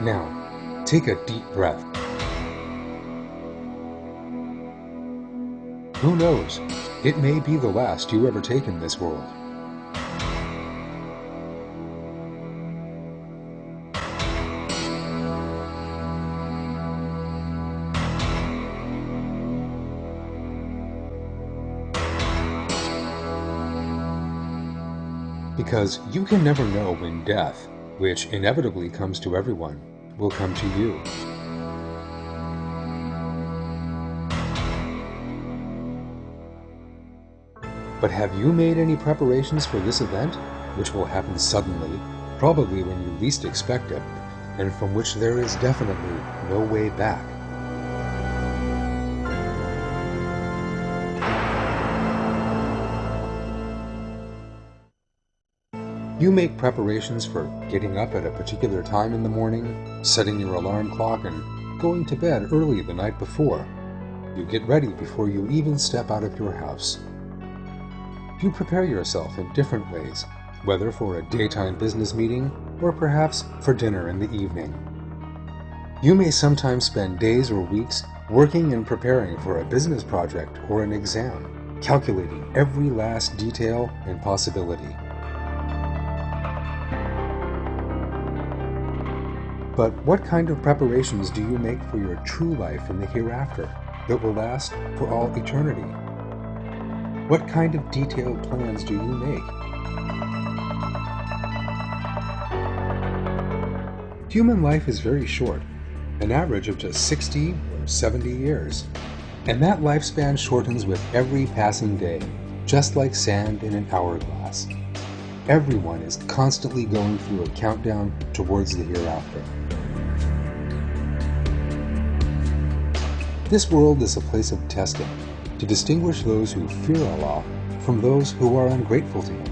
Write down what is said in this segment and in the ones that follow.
Now, take a deep breath. Who knows? It may be the last you ever take in this world. Because you can never know when death, which inevitably comes to everyone, will come to you. But have you made any preparations for this event, which will happen suddenly, probably when you least expect it, and from which there is definitely no way back? You make preparations for getting up at a particular time in the morning, setting your alarm clock, and going to bed early the night before. You get ready before you even step out of your house. You prepare yourself in different ways, whether for a daytime business meeting or perhaps for dinner in the evening. You may sometimes spend days or weeks working and preparing for a business project or an exam, calculating every last detail and possibility. But what kind of preparations do you make for your true life in the hereafter that will last for all eternity? What kind of detailed plans do you make? Human life is very short, an average of just 60 or 70 years. And that lifespan shortens with every passing day, just like sand in an hourglass. Everyone is constantly going through a countdown towards the hereafter. This world is a place of testing, to distinguish those who fear Allah from those who are ungrateful to Him.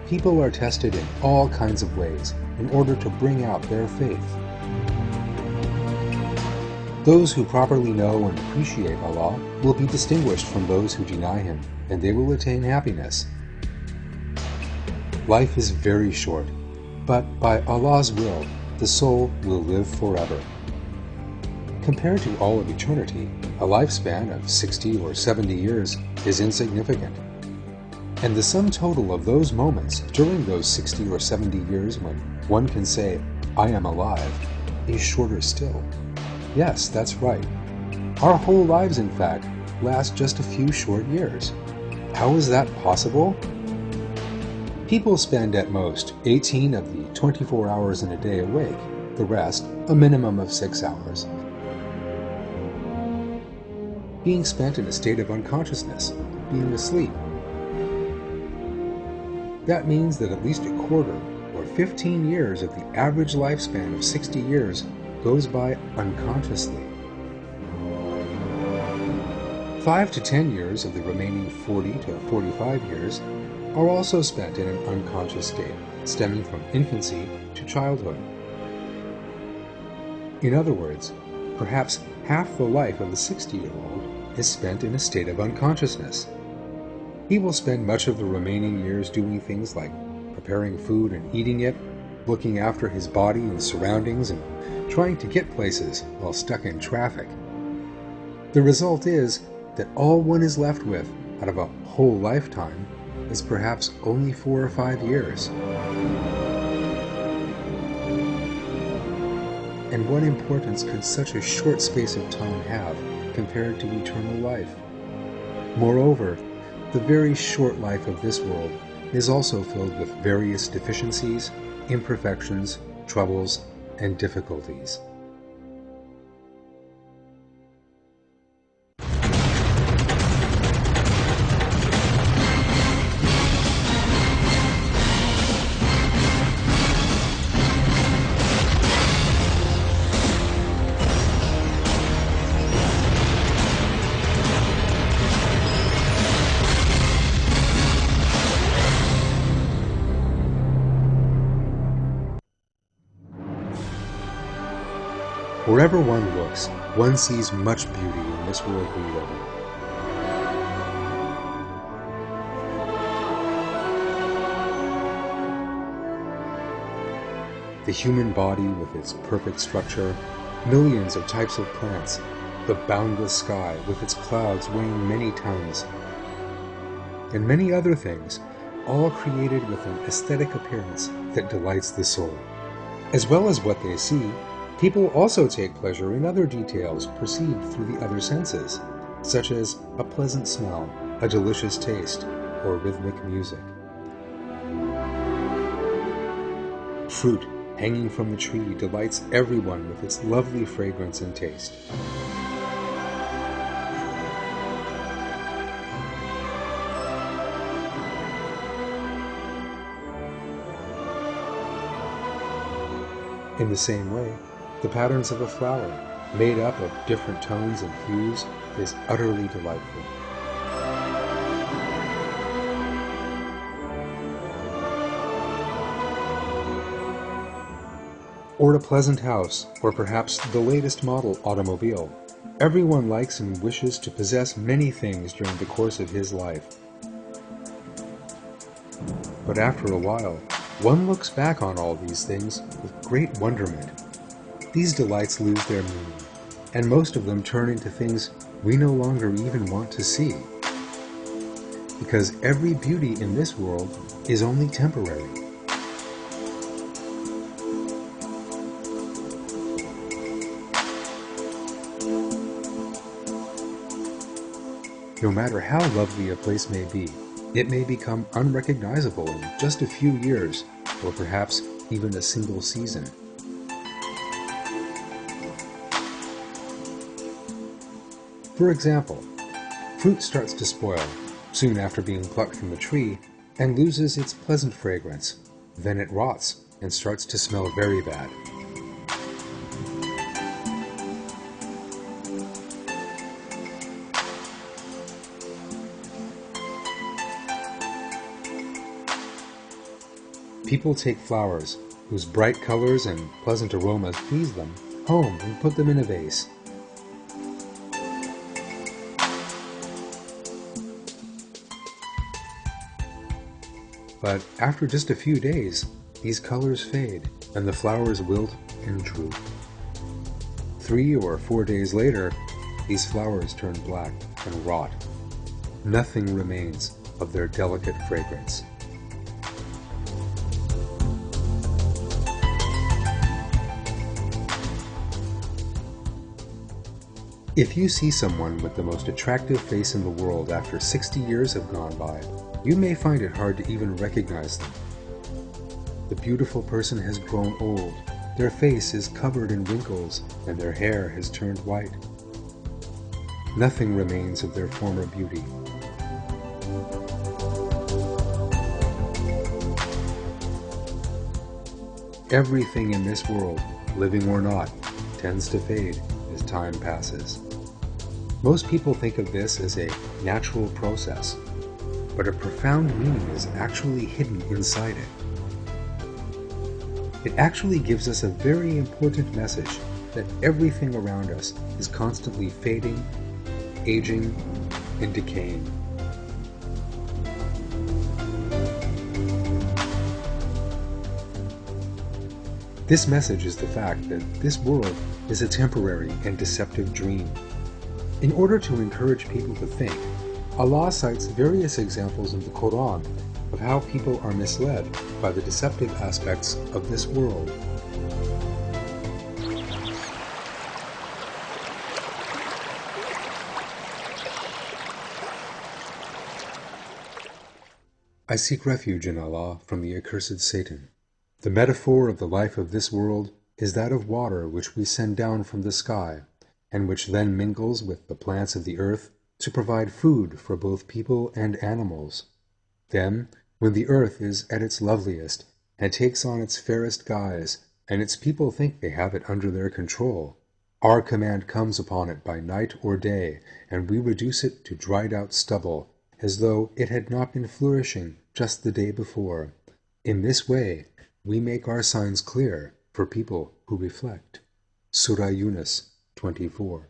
People are tested in all kinds of ways in order to bring out their faith. Those who properly know and appreciate Allah will be distinguished from those who deny Him, and they will attain happiness. Life is very short, but by Allah's will, the soul will live forever. Compared to all of eternity, a lifespan of 60 or 70 years is insignificant. And the sum total of those moments during those 60 or 70 years when one can say, "I am alive," is shorter still. Yes, that's right. Our whole lives, in fact, last just a few short years. How is that possible? People spend at most 18 of the 24 hours in a day awake, the rest a minimum of 6 hours. Being spent in a state of unconsciousness, being asleep. That means that at least a quarter, or 15 years of the average lifespan of 60 years goes by unconsciously. 5 to 10 years of the remaining 40 to 45 years are also spent in an unconscious state, stemming from infancy to childhood. In other words, perhaps half the life of the 60-year-old is spent in a state of unconsciousness. He will spend much of the remaining years doing things like preparing food and eating it, looking after his body and surroundings, and trying to get places while stuck in traffic. The result is that all one is left with out of a whole lifetime is perhaps only 4 or 5 years. And what importance could such a short space of time have compared to eternal life? Moreover, the very short life of this world is also filled with various deficiencies, imperfections, troubles, and difficulties. Wherever one looks, one sees much beauty in this world we live in. the human body with its perfect structure, millions of types of plants, the boundless sky with its clouds weighing many tons, and many other things, all created with an aesthetic appearance that delights the soul. As well as what they see, people also take pleasure in other details perceived through the other senses, such as a pleasant smell, a delicious taste, or rhythmic music. Fruit hanging from the tree delights everyone with its lovely fragrance and taste. In the same way, the patterns of a flower, made up of different tones and hues, is utterly delightful. Or a pleasant house, or perhaps the latest model automobile. Everyone likes and wishes to possess many things during the course of his life. But after a while, one looks back on all these things with great wonderment. These delights lose their meaning, and most of them turn into things we no longer even want to see. Because every beauty in this world is only temporary. No matter how lovely a place may be, it may become unrecognizable in just a few years, or perhaps even a single season. For example, fruit starts to spoil soon after being plucked from the tree and loses its pleasant fragrance. Then it rots and starts to smell very bad. People take flowers, whose bright colors and pleasant aromas please them, home and put them in a vase. But after just a few days, these colors fade and the flowers wilt and droop. 3 or 4 days later, these flowers turn black and rot. Nothing remains of their delicate fragrance. If you see someone with the most attractive face in the world after 60 years have gone by, you may find it hard to even recognize them. The beautiful person has grown old, their face is covered in wrinkles, and their hair has turned white. Nothing remains of their former beauty. Everything in this world, living or not, tends to fade as time passes. Most people think of this as a natural process, but a profound meaning is actually hidden inside it. It actually gives us a very important message that everything around us is constantly fading, aging, and decaying. This message is the fact that this world is a temporary and deceptive dream. In order to encourage people to think, Allah cites various examples in the Quran of how people are misled by the deceptive aspects of this world. I seek refuge in Allah from the accursed Satan. The metaphor of the life of this world is that of water which we send down from the sky, and which then mingles with the plants of the earth to provide food for both people and animals. Then, when the earth is at its loveliest, and takes on its fairest guise, and its people think they have it under their control, our command comes upon it by night or day, and we reduce it to dried out stubble, as though it had not been flourishing just the day before. In this way, we make our signs clear for people who reflect. Surah Yunus 24.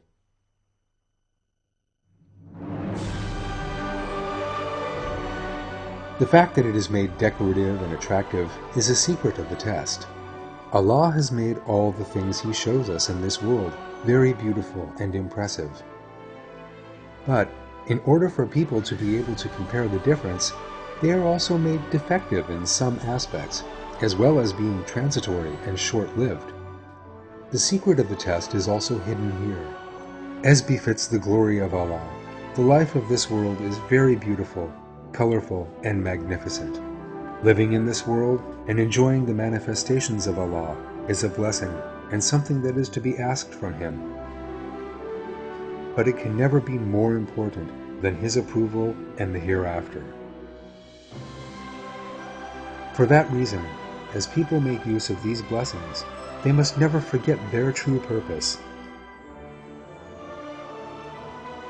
The fact that it is made decorative and attractive is a secret of the test. Allah has made all the things He shows us in this world very beautiful and impressive. But in order for people to be able to compare the difference, they are also made defective in some aspects, as well as being transitory and short-lived. The secret of the test is also hidden here. As befits the glory of Allah, the life of this world is very beautiful, colorful, and magnificent. Living in this world and enjoying the manifestations of Allah is a blessing and something that is to be asked from Him. But it can never be more important than His approval and the hereafter. For that reason, as people make use of these blessings, they must never forget their true purpose.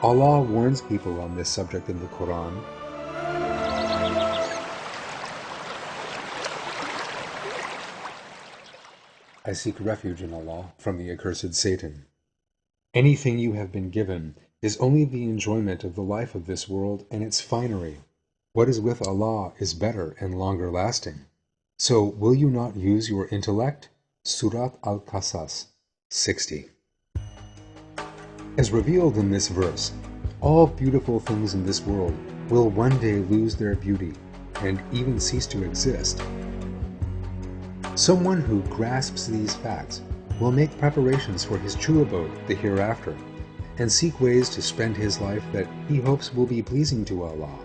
Allah warns people on this subject in the Quran. I seek refuge in Allah from the accursed Satan. Anything you have been given is only the enjoyment of the life of this world and its finery. What is with Allah is better and longer lasting. So will you not use your intellect? Surat Al-Qasas 60. As revealed in this verse, all beautiful things in this world will one day lose their beauty and even cease to exist. Someone who grasps these facts will make preparations for his true abode, the hereafter, and seek ways to spend his life that he hopes will be pleasing to Allah.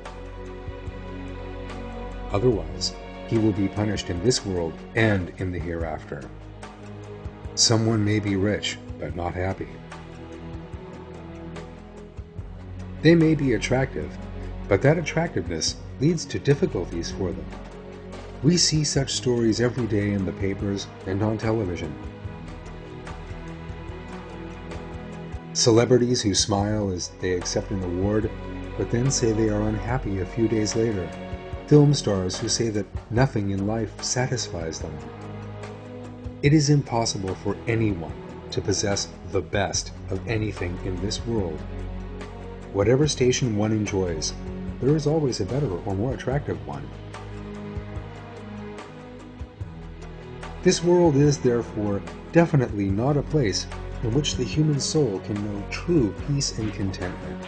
Otherwise, he will be punished in this world and in the hereafter. Someone may be rich, but not happy. They may be attractive, but that attractiveness leads to difficulties for them. We see such stories every day in the papers and on television. Celebrities who smile as they accept an award, but then say they are unhappy a few days later. Film stars who say that nothing in life satisfies them. It is impossible for anyone to possess the best of anything in this world. Whatever station one enjoys, there is always a better or more attractive one. This world is, therefore, definitely not a place in which the human soul can know true peace and contentment.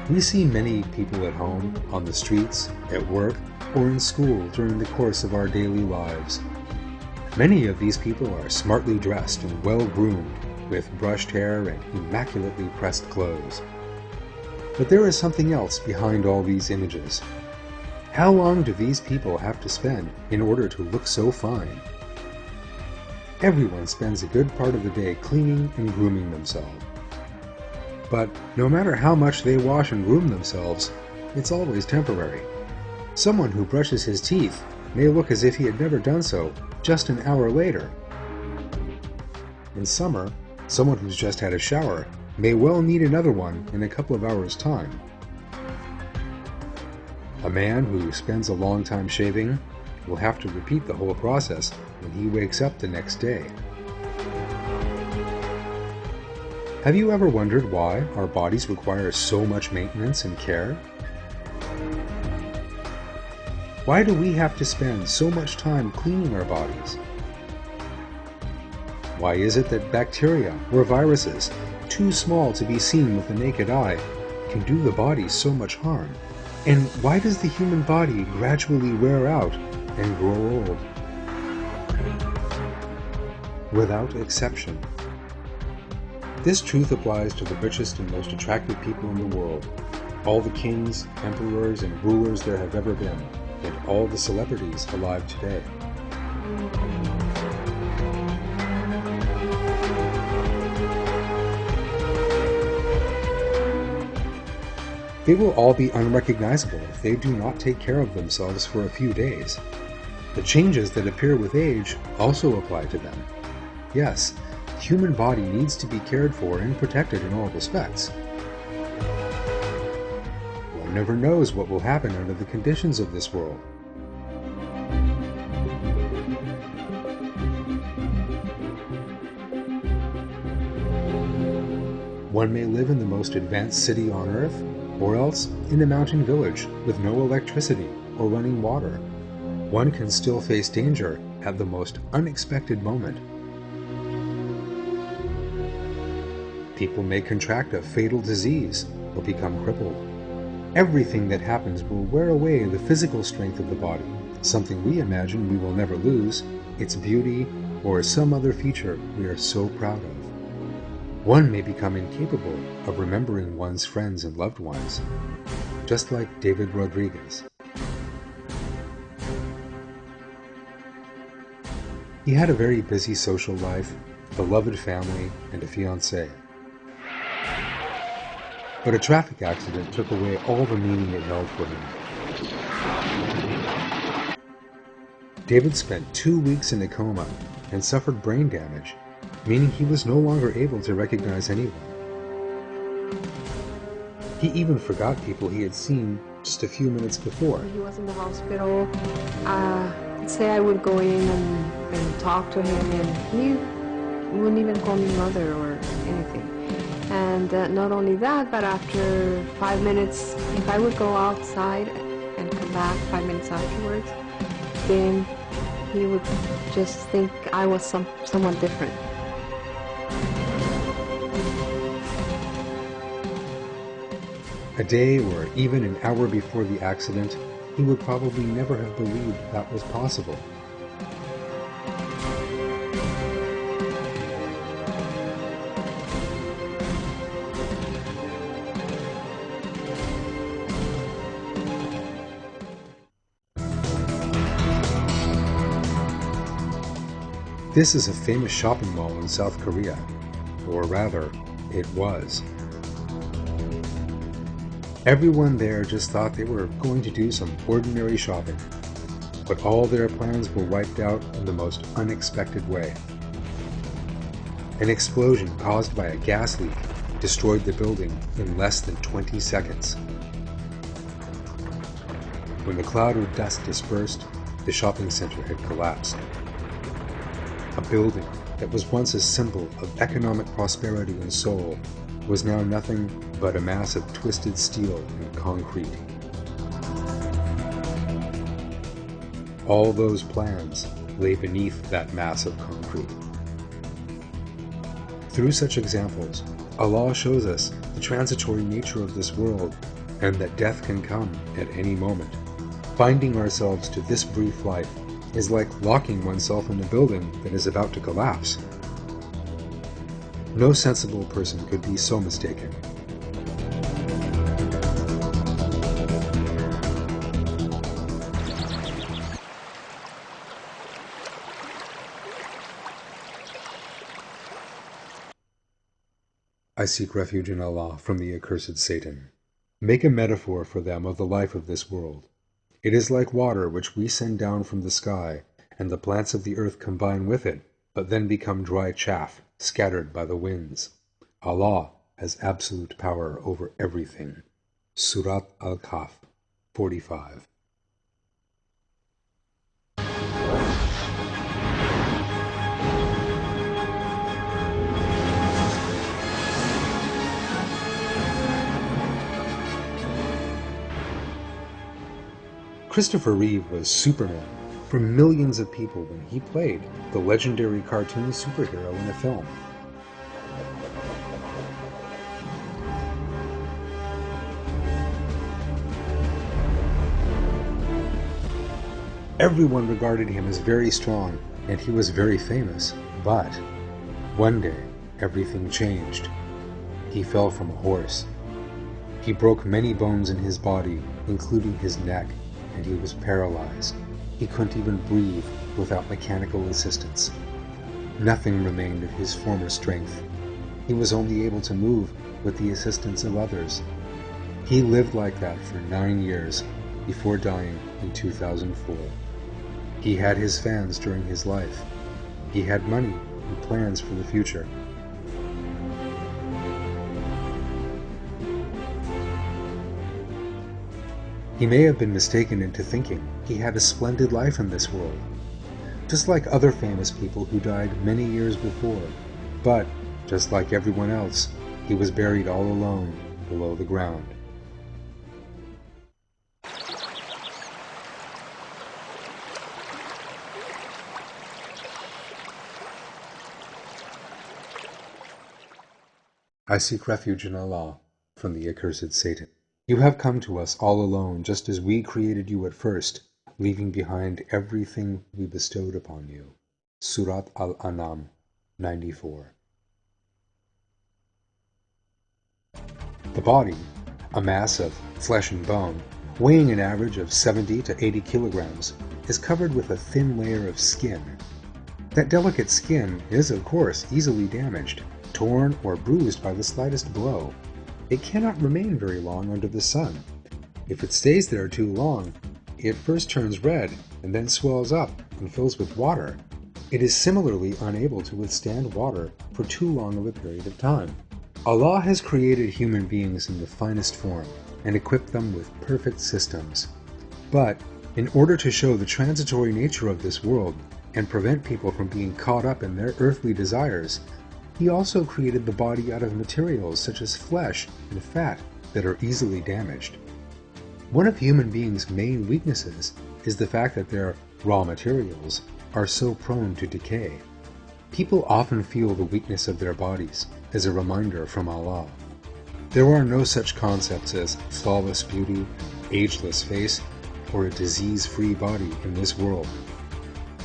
We see many people at home, on the streets, at work, or in school during the course of our daily lives. Many of these people are smartly dressed and well-groomed, with brushed hair and immaculately pressed clothes. But there is something else behind all these images. How long do these people have to spend in order to look so fine? Everyone spends a good part of the day cleaning and grooming themselves. But no matter how much they wash and groom themselves, it's always temporary. Someone who brushes his teeth may look as if he had never done so just an hour later. In summer, someone who's just had a shower may well need another one in a couple of hours' time. A man who spends a long time shaving will have to repeat the whole process when he wakes up the next day. Have you ever wondered why our bodies require so much maintenance and care? Why do we have to spend so much time cleaning our bodies? Why is it that bacteria or viruses, too small to be seen with the naked eye, can do the body so much harm? And why does the human body gradually wear out and grow old? Without exception. This truth applies to the richest and most attractive people in the world, all the kings, emperors, and rulers there have ever been, and all the celebrities alive today. They will all be unrecognizable if they do not take care of themselves for a few days. The changes that appear with age also apply to them. Yes, the human body needs to be cared for and protected in all respects. One never knows what will happen under the conditions of this world. One may live in the most advanced city on earth, or else in a mountain village with no electricity or running water. One can still face danger at the most unexpected moment. People may contract a fatal disease or become crippled. Everything that happens will wear away the physical strength of the body, something we imagine we will never lose, its beauty, or some other feature we are so proud of. One may become incapable of remembering one's friends and loved ones, just like David Rodriguez. He had a very busy social life, beloved family, and a fiancée. But a traffic accident took away all the meaning it held for him. David spent 2 weeks in a coma and suffered brain damage, meaning he was no longer able to recognize anyone. He even forgot people he had seen just a few minutes before. He was in the hospital. Say I would go in and talk to him, and he wouldn't even call me mother or anything. And not only that, but after 5 minutes, if I would go outside and come back 5 minutes afterwards, then he would just think I was someone different. A day or even an hour before the accident, he would probably never have believed that was possible. This is a famous shopping mall in South Korea, or rather, it was. Everyone there just thought they were going to do some ordinary shopping, but all their plans were wiped out in the most unexpected way. An explosion caused by a gas leak destroyed the building in less than 20 seconds. When the cloud of dust dispersed, the shopping center had collapsed. A building that was once a symbol of economic prosperity in Seoul was now nothing but a mass of twisted steel and concrete. All those plans lay beneath that mass of concrete. Through such examples, Allah shows us the transitory nature of this world and that death can come at any moment. Finding ourselves to this brief life is like locking oneself in a building that is about to collapse. No sensible person could be so mistaken. I seek refuge in Allah from the accursed Satan. Make a metaphor for them of the life of this world. It is like water which we send down from the sky, and the plants of the earth combine with it, but then become dry chaff, scattered by the winds. Allah has absolute power over everything. Surat Al-Kahf 45. Christopher Reeve was Superman for millions of people when he played the legendary cartoon superhero in a film. Everyone regarded him as very strong, and he was very famous, but one day everything changed. He fell from a horse. He broke many bones in his body, including his neck, and he was paralyzed. He couldn't even breathe without mechanical assistance. Nothing remained of his former strength. He was only able to move with the assistance of others. He lived like that for 9 years before dying in 2004. He had his fans during his life. He had money and plans for the future. He may have been mistaken into thinking he had a splendid life in this world, just like other famous people who died many years before. But, just like everyone else, he was buried all alone below the ground. I seek refuge in Allah from the accursed Satan. You have come to us all alone, just as we created you at first, leaving behind everything we bestowed upon you. Surat Al-An'am 94. The body, a mass of flesh and bone, weighing an average of 70 to 80 kilograms, is covered with a thin layer of skin. That delicate skin is, of course, easily damaged, torn or bruised by the slightest blow. It cannot remain very long under the sun. If it stays there too long, it first turns red and then swells up and fills with water. It is similarly unable to withstand water for too long of a period of time. Allah has created human beings in the finest form and equipped them with perfect systems. But, in order to show the transitory nature of this world and prevent people from being caught up in their earthly desires, He also created the body out of materials such as flesh and fat that are easily damaged. One of human beings' main weaknesses is the fact that their raw materials are so prone to decay. People often feel the weakness of their bodies as a reminder from Allah. There are no such concepts as flawless beauty, ageless face, or a disease-free body in this world.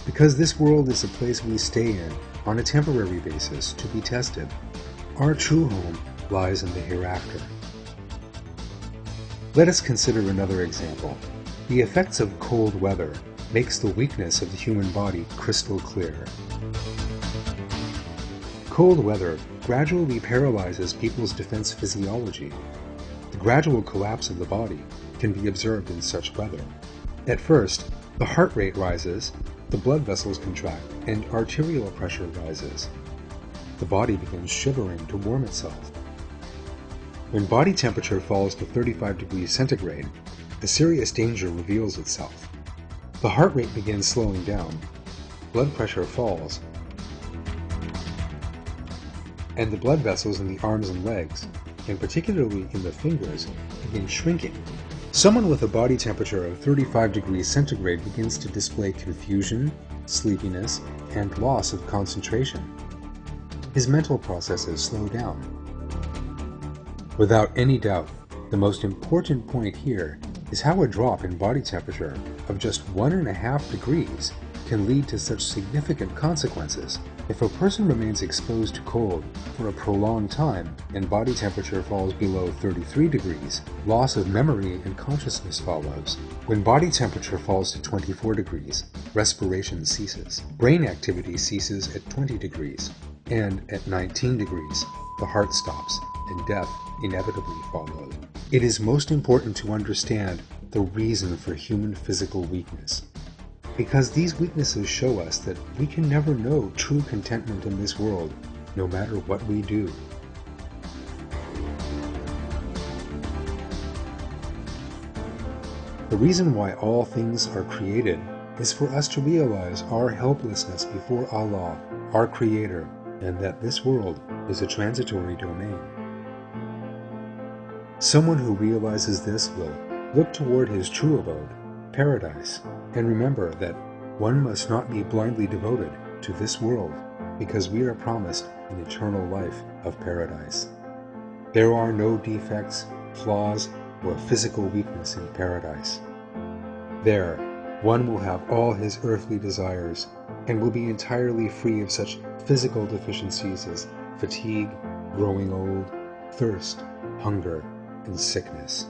Because this world is a place we stay in on a temporary basis to be tested, our true home lies in the hereafter. Let us consider another example. The effects of cold weather makes the weakness of the human body crystal clear. Cold weather gradually paralyzes people's defense physiology. The gradual collapse of the body can be observed in such weather. At first, the heart rate rises, the blood vessels contract, and arterial pressure rises. The body begins shivering to warm itself. When body temperature falls to 35 degrees centigrade, a serious danger reveals itself. The heart rate begins slowing down, blood pressure falls, and the blood vessels in the arms and legs, and particularly in the fingers, begin shrinking. Someone with a body temperature of 35 degrees centigrade begins to display confusion, sleepiness, and loss of concentration. His mental processes slow down. Without any doubt, the most important point here is how a drop in body temperature of just 1.5 degrees can lead to such significant consequences. If a person remains exposed to cold for a prolonged time and body temperature falls below 33 degrees, loss of memory and consciousness follows. When body temperature falls to 24 degrees, respiration ceases. Brain activity ceases at 20 degrees, and at 19 degrees, the heart stops and death inevitably follows. It is most important to understand the reason for human physical weakness, because these weaknesses show us that we can never know true contentment in this world, no matter what we do. The reason why all things are created is for us to realize our helplessness before Allah, our Creator, and that this world is a transitory domain. Someone who realizes this will look toward his true abode, paradise, and remember that one must not be blindly devoted to this world, because we are promised an eternal life of paradise. There are no defects, flaws, or physical weakness in paradise. There, one will have all his earthly desires and will be entirely free of such physical deficiencies as fatigue, growing old, thirst, hunger, and sickness.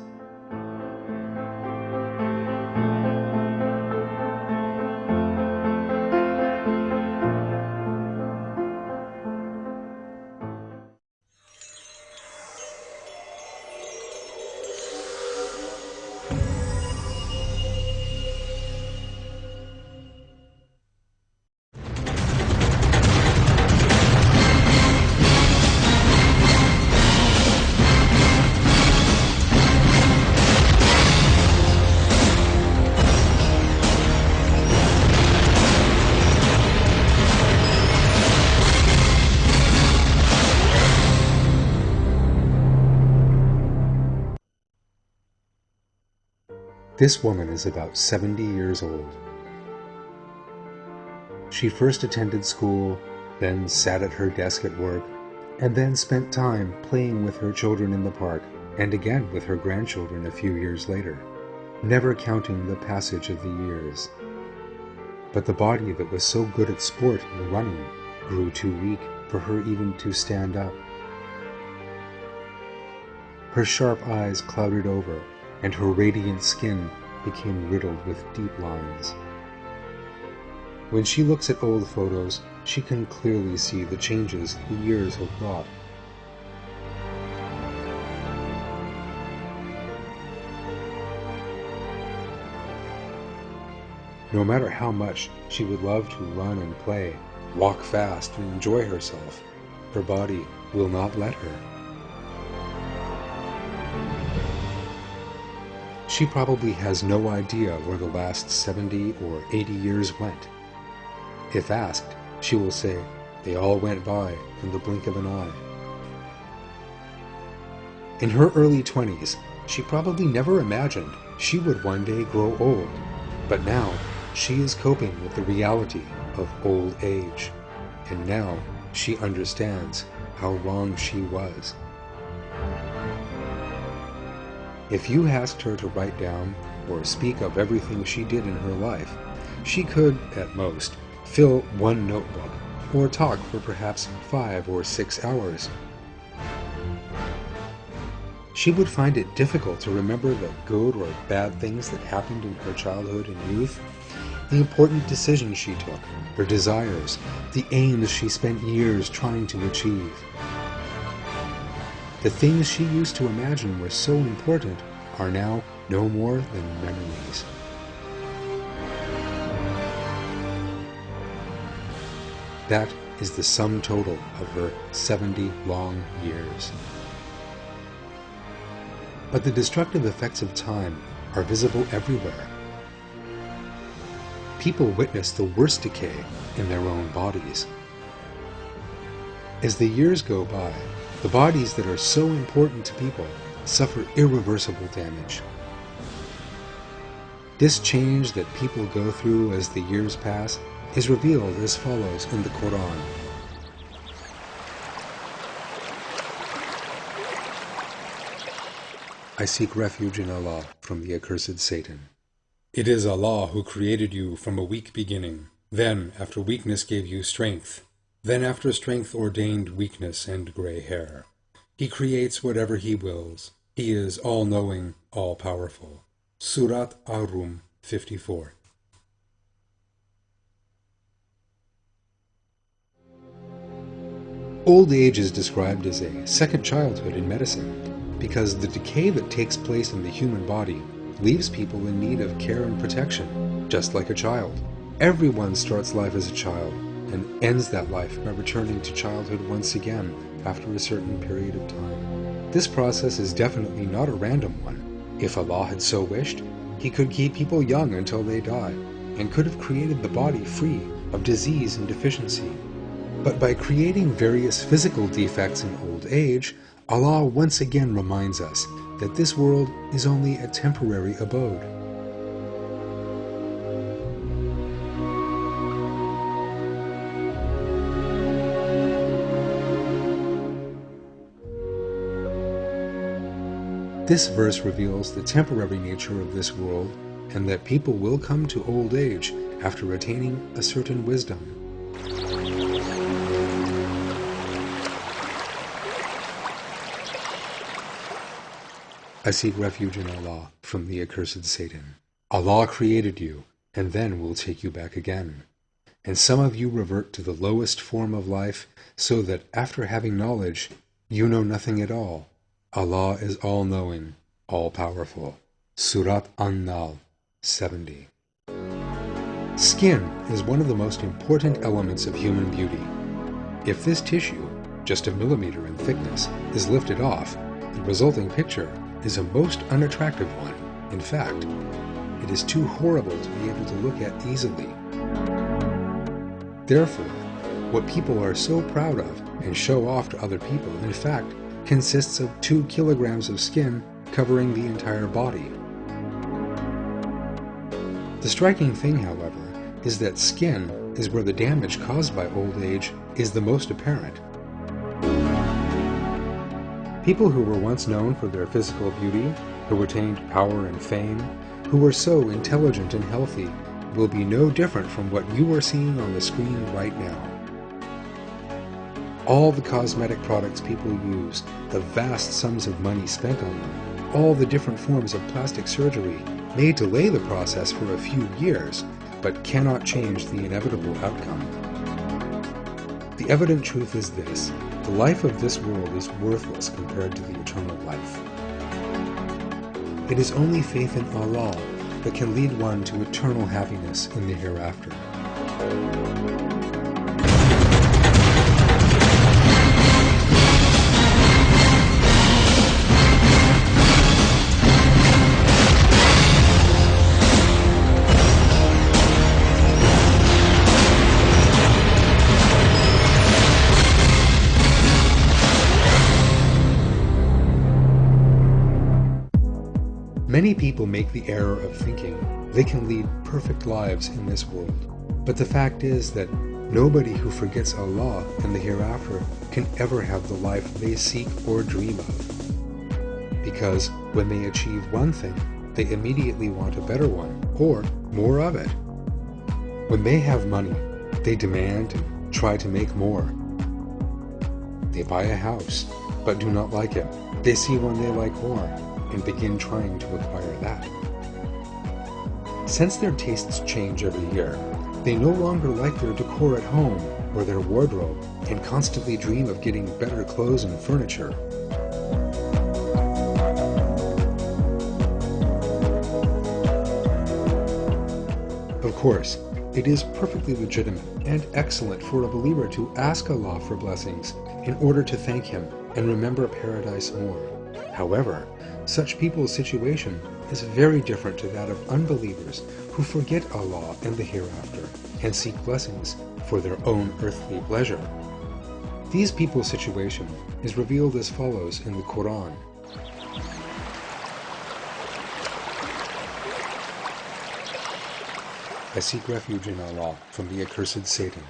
This woman is about 70 years old. She first attended school, then sat at her desk at work, and then spent time playing with her children in the park, and again with her grandchildren a few years later, never counting the passage of the years. But the body that was so good at sport and running grew too weak for her even to stand up. Her sharp eyes clouded over, and her radiant skin became riddled with deep lines. When she looks at old photos, she can clearly see the changes the years have brought. No matter how much she would love to run and play, walk fast and enjoy herself, her body will not let her. She probably has no idea where the last 70 or 80 years went. If asked, she will say, they all went by in the blink of an eye. In her early 20s, she probably never imagined she would one day grow old, but now she is coping with the reality of old age, and now she understands how wrong she was. If you asked her to write down or speak of everything she did in her life, she could, at most, fill one notebook or talk for perhaps 5 or 6 hours. She would find it difficult to remember the good or bad things that happened in her childhood and youth, the important decisions she took, her desires, the aims she spent years trying to achieve. The things she used to imagine were so important are now no more than memories. That is the sum total of her 70 long years. But the destructive effects of time are visible everywhere. People witness the worst decay in their own bodies. As the years go by, the bodies that are so important to people suffer irreversible damage. This change that people go through as the years pass is revealed as follows in the Quran. I seek refuge in Allah from the accursed Satan. It is Allah who created you from a weak beginning, then after weakness gave you strength, then after strength ordained weakness and gray hair. He creates whatever He wills. He is all-knowing, all-powerful. Surat Ar-Rum 54. Old age is described as a second childhood in medicine because the decay that takes place in the human body leaves people in need of care and protection, just like a child. Everyone starts life as a child and ends that life by returning to childhood once again after a certain period of time. This process is definitely not a random one. If Allah had so wished, He could keep people young until they die, and could have created the body free of disease and deficiency. But by creating various physical defects in old age, Allah once again reminds us that this world is only a temporary abode. This verse reveals the temporary nature of this world and that people will come to old age after attaining a certain wisdom. I seek refuge in Allah from the accursed Satan. Allah created you, and then will take you back again. And some of you revert to the lowest form of life, so that after having knowledge, you know nothing at all. Allah is all-knowing, all-powerful. Surat An-Nahl 70. Skin is one of the most important elements of human beauty. If this tissue, just a millimeter in thickness, is lifted off, the resulting picture is a most unattractive one. In fact, it is too horrible to be able to look at easily. Therefore, what people are so proud of and show off to other people, in fact, consists of 2 kilograms of skin covering the entire body. The striking thing, however, is that skin is where the damage caused by old age is the most apparent. People who were once known for their physical beauty, who attained power and fame, who were so intelligent and healthy, will be no different from what you are seeing on the screen right now. All the cosmetic products people use, the vast sums of money spent on them, all the different forms of plastic surgery may delay the process for a few years, but cannot change the inevitable outcome. The evident truth is this: the life of this world is worthless compared to the eternal life. It is only faith in Allah that can lead one to eternal happiness in the hereafter. Many people make the error of thinking they can lead perfect lives in this world, but the fact is that nobody who forgets Allah and the hereafter can ever have the life they seek or dream of. Because when they achieve one thing, they immediately want a better one, or more of it. When they have money, they demand and try to make more. They buy a house, but do not like it. They see one they like more, and begin trying to acquire that. Since their tastes change every year, they no longer like their decor at home or their wardrobe, and constantly dream of getting better clothes and furniture. Of course, it is perfectly legitimate and excellent for a believer to ask Allah for blessings in order to thank Him and remember paradise more. However, such people's situation is very different to that of unbelievers who forget Allah and the hereafter and seek blessings for their own earthly pleasure. These people's situation is revealed as follows in the Quran. I seek refuge in Allah from the accursed Satan.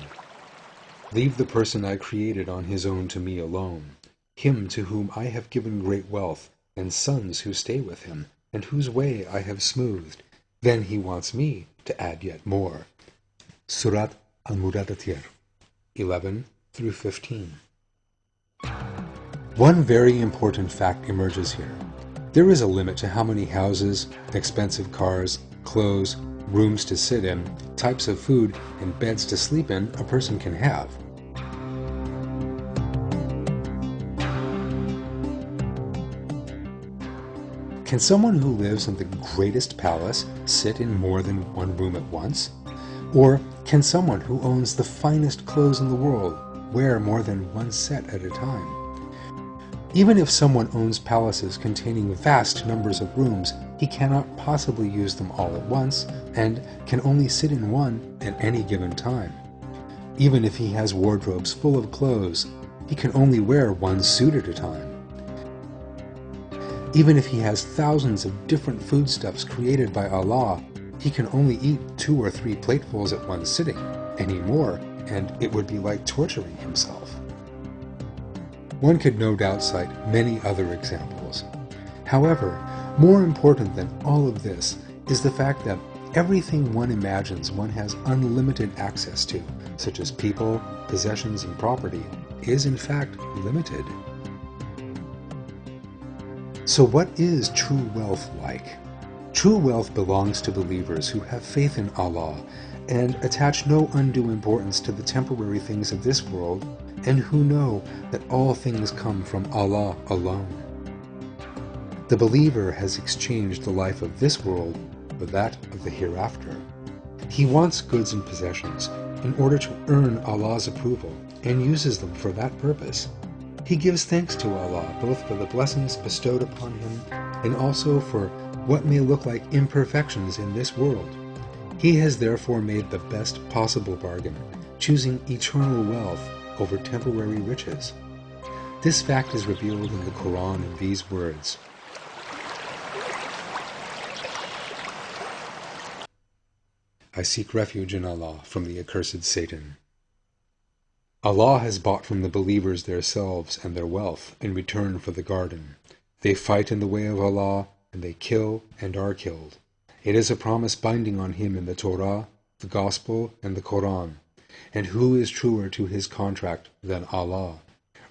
Leave the person I created on his own to me alone, him to whom I have given great wealth, and sons who stay with him, and whose way I have smoothed. Then he wants me to add yet more. Surat Al-Mudadatir, 11 through 15. One very important fact emerges here. There is a limit to how many houses, expensive cars, clothes, rooms to sit in, types of food, and beds to sleep in a person can have. Can someone who lives in the greatest palace sit in more than one room at once? Or can someone who owns the finest clothes in the world wear more than one set at a time? Even if someone owns palaces containing vast numbers of rooms, he cannot possibly use them all at once and can only sit in one at any given time. Even if he has wardrobes full of clothes, he can only wear one suit at a time. Even if he has thousands of different foodstuffs created by Allah, he can only eat 2 or 3 platefuls at one sitting. Any more, and it would be like torturing himself. One could no doubt cite many other examples. However, more important than all of this is the fact that everything one imagines one has unlimited access to, such as people, possessions, and property, is in fact limited. So what is true wealth like? True wealth belongs to believers who have faith in Allah and attach no undue importance to the temporary things of this world, and who know that all things come from Allah alone. The believer has exchanged the life of this world for that of the hereafter. He wants goods and possessions in order to earn Allah's approval and uses them for that purpose. He gives thanks to Allah both for the blessings bestowed upon him and also for what may look like imperfections in this world. He has therefore made the best possible bargain, choosing eternal wealth over temporary riches. This fact is revealed in the Quran in these words. I seek refuge in Allah from the accursed Satan. Allah has bought from the believers their selves and their wealth in return for the garden. They fight in the way of Allah, and they kill and are killed. It is a promise binding on him in the Torah, the Gospel, and the Quran. And who is truer to his contract than Allah?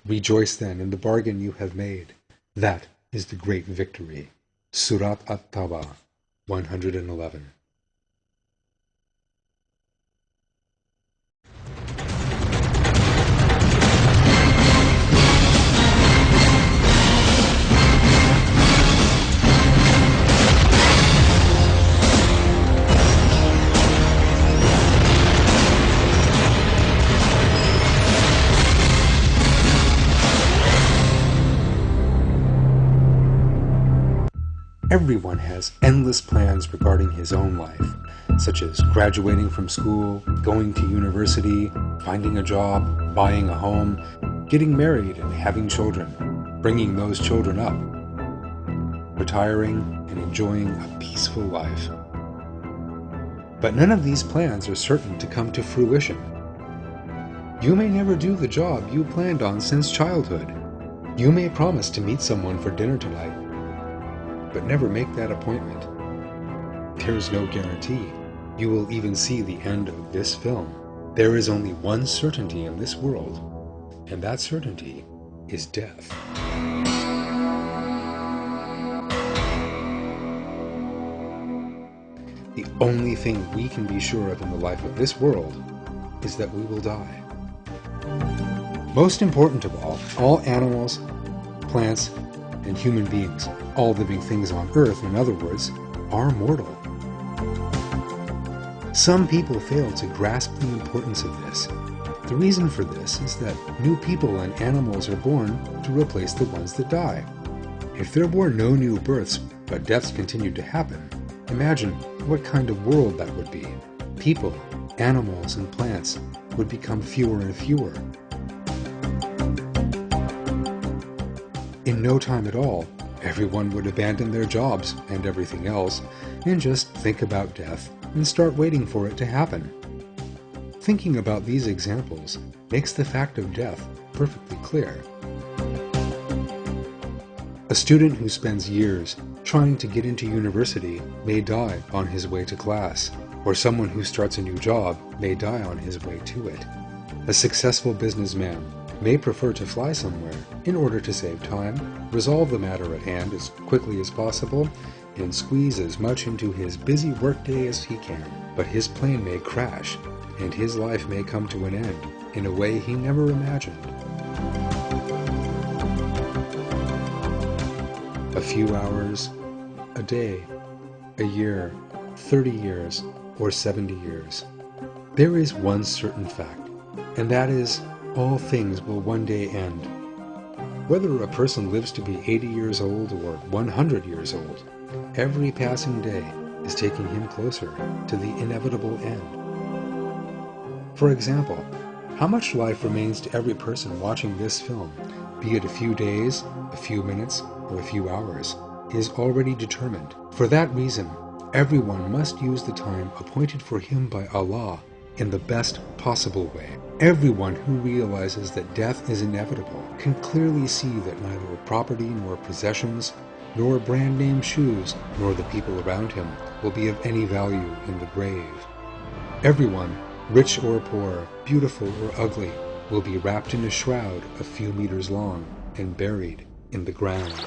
Rejoice then in the bargain you have made. That is the great victory. Surat At-Tawbah, 111. Everyone has endless plans regarding his own life, such as graduating from school, going to university, finding a job, buying a home, getting married and having children, bringing those children up, retiring and enjoying a peaceful life. But none of these plans are certain to come to fruition. You may never do the job you planned on since childhood. You may promise to meet someone for dinner tonight, but never make that appointment. There is no guarantee you will even see the end of this film. There is only one certainty in this world, and that certainty is death. The only thing we can be sure of in the life of this world is that we will die. Most important of all animals, plants, and human beings, all living things on Earth, in other words, are mortal. Some people fail to grasp the importance of this. The reason for this is that new people and animals are born to replace the ones that die. If there were no new births, but deaths continued to happen, imagine what kind of world that would be. People, animals, and plants would become fewer and fewer. In no time at all, everyone would abandon their jobs and everything else and just think about death and start waiting for it to happen. Thinking about these examples makes the fact of death perfectly clear. A student who spends years trying to get into university may die on his way to class, or someone who starts a new job may die on his way to it. A successful businessman may prefer to fly somewhere in order to save time, resolve the matter at hand as quickly as possible, and squeeze as much into his busy workday as he can. But his plane may crash, and his life may come to an end in a way he never imagined. A few hours, a day, a year, 30 years, or 70 years. There is one certain fact, and that is, all things will one day end. Whether a person lives to be 80 years old or 100 years old, every passing day is taking him closer to the inevitable end. For example, how much life remains to every person watching this film, be it a few days, a few minutes, or a few hours, is already determined. For that reason, everyone must use the time appointed for him by Allah in the best possible way. Everyone who realizes that death is inevitable can clearly see that neither property nor possessions, nor brand name shoes, nor the people around him will be of any value in the grave. Everyone, rich or poor, beautiful or ugly, will be wrapped in a shroud a few meters long and buried in the ground.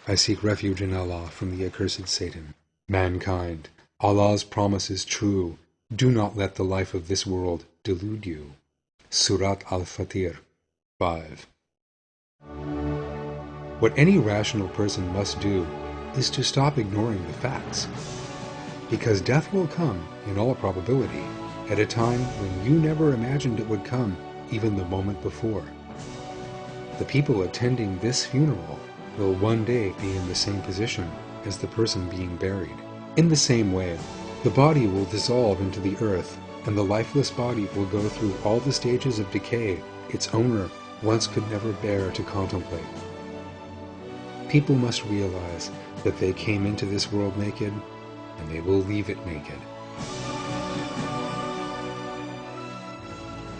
I seek refuge in Allah from the accursed Satan. Mankind, Allah's promise is true. Do not let the life of this world delude you. Surat Al-Fatir 5. What any rational person must do is to stop ignoring the facts. Because death will come, in all probability, at a time when you never imagined it would come, even the moment before. The people attending this funeral will one day be in the same position as the person being buried. In the same way, the body will dissolve into the earth, and the lifeless body will go through all the stages of decay its owner once could never bear to contemplate. People must realize that they came into this world naked, and they will leave it naked.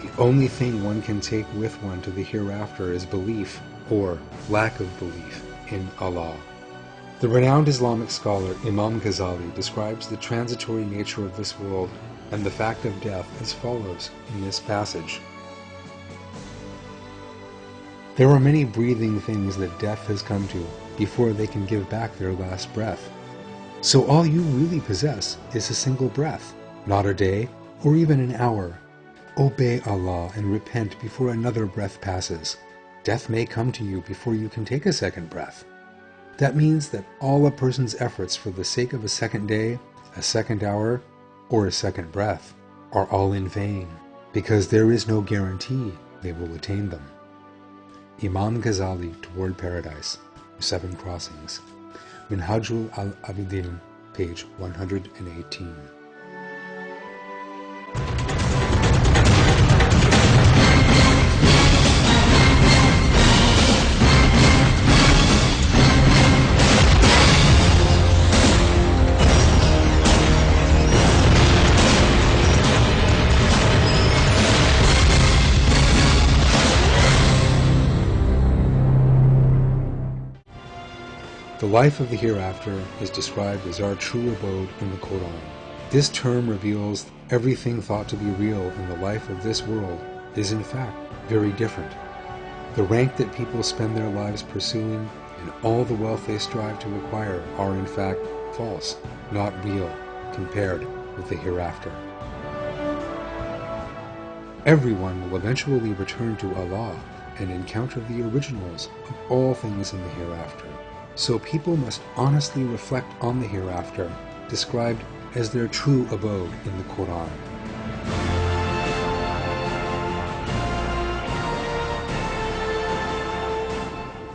The only thing one can take with one to the hereafter is belief, or lack of belief, in Allah. The renowned Islamic scholar Imam Ghazali describes the transitory nature of this world and the fact of death as follows in this passage. There are many breathing things that death has come to before they can give back their last breath. So all you really possess is a single breath, not a day or even an hour. Obey Allah and repent before another breath passes. Death may come to you before you can take a second breath. That means that all a person's efforts for the sake of a second day, a second hour, or a second breath are all in vain, because there is no guarantee they will attain them. Imam Ghazali Toward Paradise, 7 Crossings, Minhajul al-Abidin, page 118. The life of the hereafter is described as our true abode in the Quran. This term reveals everything thought to be real in the life of this world is in fact very different. The rank that people spend their lives pursuing and all the wealth they strive to acquire are in fact false, not real, compared with the hereafter. Everyone will eventually return to Allah and encounter the originals of all things in the hereafter. So people must honestly reflect on the hereafter, described as their true abode in the Quran.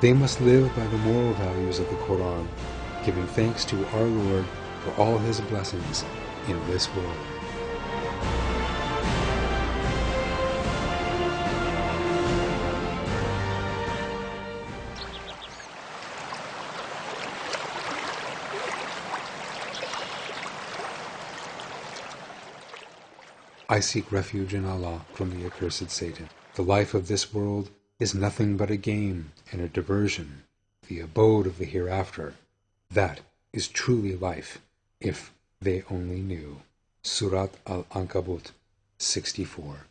They must live by the moral values of the Quran, giving thanks to our Lord for all His blessings in this world. I seek refuge in Allah from the accursed Satan. The life of this world is nothing but a game and a diversion. The abode of the hereafter, that is truly life, if they only knew. Surat Al-Ankabut 64.